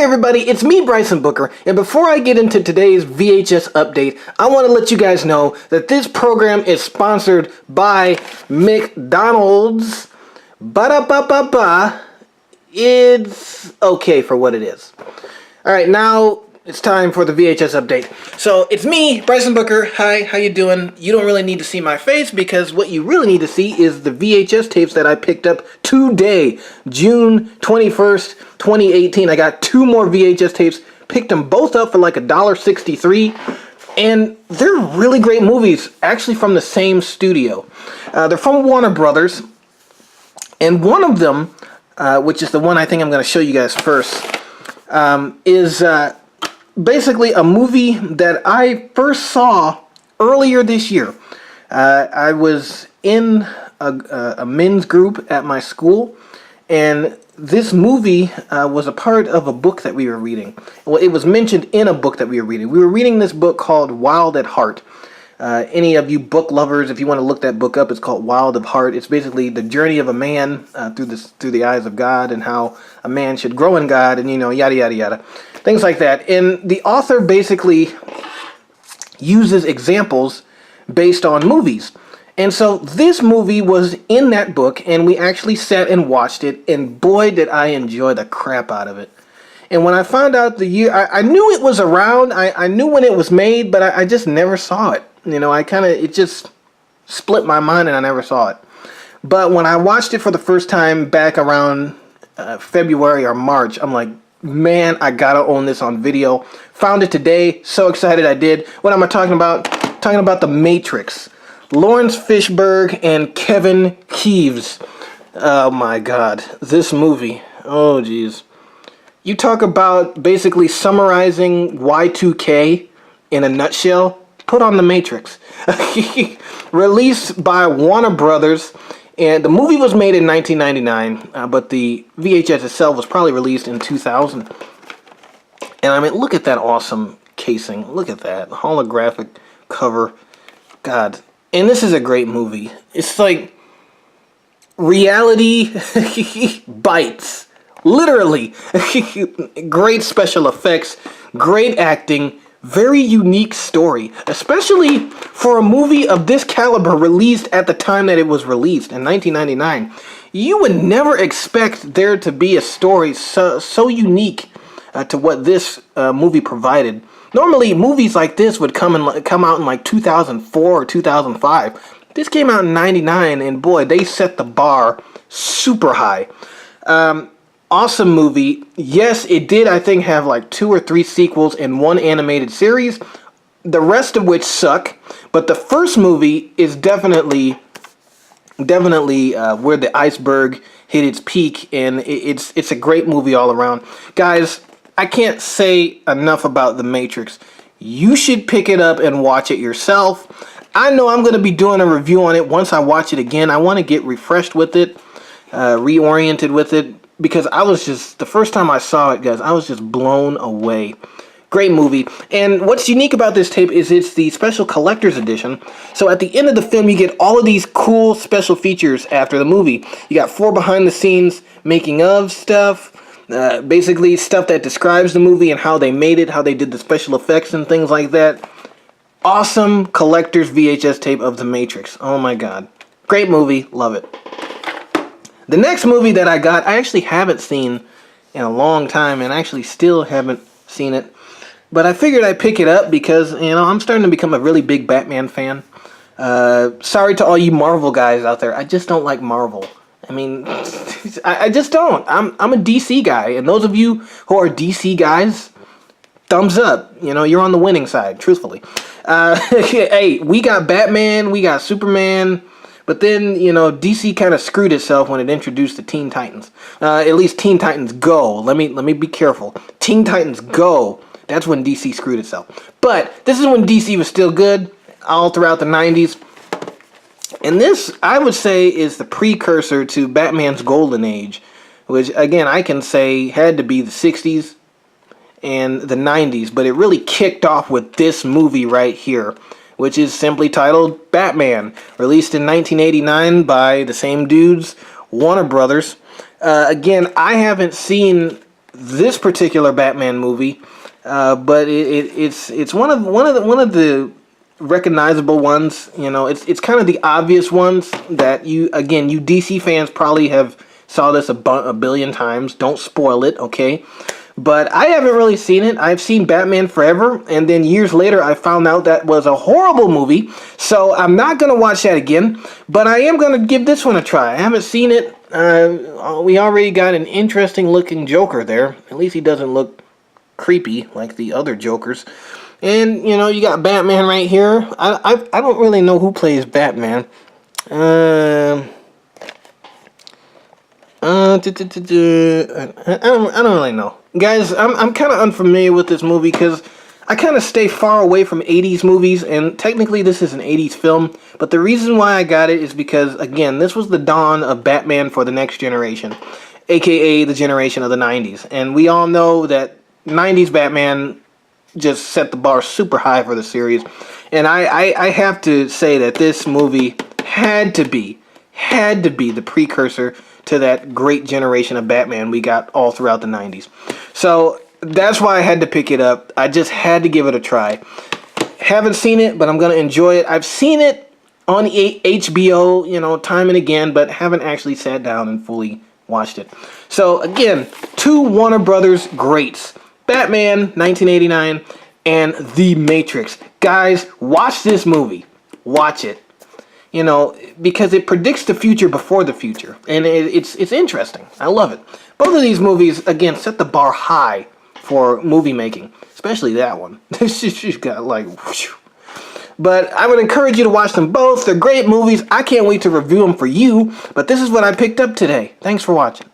everybody, it's me, Bryson Booker, and before I get into today's VHS update, I want to let you guys know that this program is sponsored by McDonald's. Ba-da-ba-ba-ba. It's okay for what it is. Alright, now it's time for the VHS update. So, it's me, Bryson Booker. Hi, how you doing? You don't really need to see my face because what you really need to see is the VHS tapes that I picked up today, June 21st, 2018. I got 2 more VHS tapes, picked them both up for like $1.63, and they're really great movies, actually from the same studio. They're from Warner Brothers, and one of them, which is the one I think I'm going to show you guys first, is basically a movie that I first saw earlier this year. I was in a men's group at my school, and this movie was a part of a book that we were reading. Well, it was mentioned in a book that we were reading. We were reading this book called Wild at Heart. Any of you book lovers, if you want to look that book up, it's called Wild of Heart. It's basically the journey of a man through the eyes of God, and how a man should grow in God, and yada yada yada, things like that. And the author basically uses examples based on movies. And so this movie was in that book, and we actually sat and watched it, and boy did I enjoy the crap out of it. And when I found out the year, I knew it was around, I knew when it was made, but I just never saw it. It just split my mind and I never saw it. But when I watched it for the first time back around February or March, I'm like, man, I gotta own this on video. Found it today, so excited I did. What am I talking about? Talking about The Matrix. Lawrence Fishburne and Kevin Keeves. Oh my god, this movie. Oh geez. You talk about basically summarizing Y2K in a nutshell. Put on The Matrix. Released by Warner Brothers, and the movie was made in 1999, but the VHS itself was probably released in 2000. And I mean, look at that awesome casing. Look at that holographic cover. God. And this is a great movie. It's like reality bites. Literally. Great special effects, great acting, very unique story, especially for a movie of this caliber released at the time that it was released in 1999. You would never expect there to be a story so unique to what this movie provided. Normally, movies like this would come out in like 2004 or 2005. This came out in 99, and boy, they set the bar super high. Awesome movie. Yes, it did, I think, have like 2 or 3 sequels and 1 animated series, the rest of which suck, but the first movie is definitely where the iceberg hit its peak, and it's a great movie all around. Guys, I can't say enough about The Matrix. You should pick it up and watch it yourself. I know I'm going to be doing a review on it once I watch it again. I want to get refreshed with it, reoriented with it, because the first time I saw it, guys, I was just blown away. Great movie. And what's unique about this tape is it's the special collector's edition. So at the end of the film, you get all of these cool special features after the movie. You got 4 behind the scenes making of stuff, basically stuff that describes the movie and how they made it, how they did the special effects and things like that. Awesome collector's VHS tape of The Matrix. Oh my god. Great movie. Love it. The next movie that I got, I actually haven't seen in a long time, and actually still haven't seen it. But I figured I'd pick it up because, I'm starting to become a really big Batman fan. Sorry to all you Marvel guys out there. I just don't like Marvel. I mean, I just don't. I'm a DC guy, and those of you who are DC guys, thumbs up. You're on the winning side, truthfully. Hey, we got Batman, we got Superman. But then, DC kind of screwed itself when it introduced the Teen Titans. At least Teen Titans Go. Let me be careful. Teen Titans Go. That's when DC screwed itself. But this is when DC was still good, all throughout the 90s. And this, I would say, is the precursor to Batman's Golden Age, which, again, I can say had to be the 60s and the 90s. But it really kicked off with this movie right here, which is simply titled Batman, released in 1989 by the same dudes, Warner Brothers. Again, I haven't seen this particular Batman movie, but it's one of the recognizable ones. You know, it's kind of the obvious ones that you DC fans probably have saw this a billion times. Don't spoil it, okay? But I haven't really seen it. I've seen Batman Forever, and then years later I found out that was a horrible movie. So I'm not going to watch that again, but I am going to give this one a try. I haven't seen it. We already got an interesting looking Joker there. At least he doesn't look creepy like the other Jokers. And, you know, you got Batman right here. I don't really know who plays Batman. I don't really know. Guys, I'm kind of unfamiliar with this movie because I kind of stay far away from 80s movies, and technically this is an 80s film, but the reason why I got it is because, again, this was the dawn of Batman for the next generation, aka the generation of the 90s. And we all know that 90s Batman just set the bar super high for the series. And I have to say that this movie had to be the precursor to that great generation of Batman we got all throughout the 90s. So that's why I had to pick it up. I just had to give it a try. Haven't seen it, but I'm going to enjoy it. I've seen it on HBO, you know, time and again, but haven't actually sat down and fully watched it. So again, two Warner Brothers greats. Batman, 1989, and The Matrix. Guys, watch this movie. Watch it. You know, because it predicts the future before the future. And it's interesting. I love it. Both of these movies, again, set the bar high for movie making. Especially that one. She's got like... Whoosh. But I would encourage you to watch them both. They're great movies. I can't wait to review them for you. But this is what I picked up today. Thanks for watching.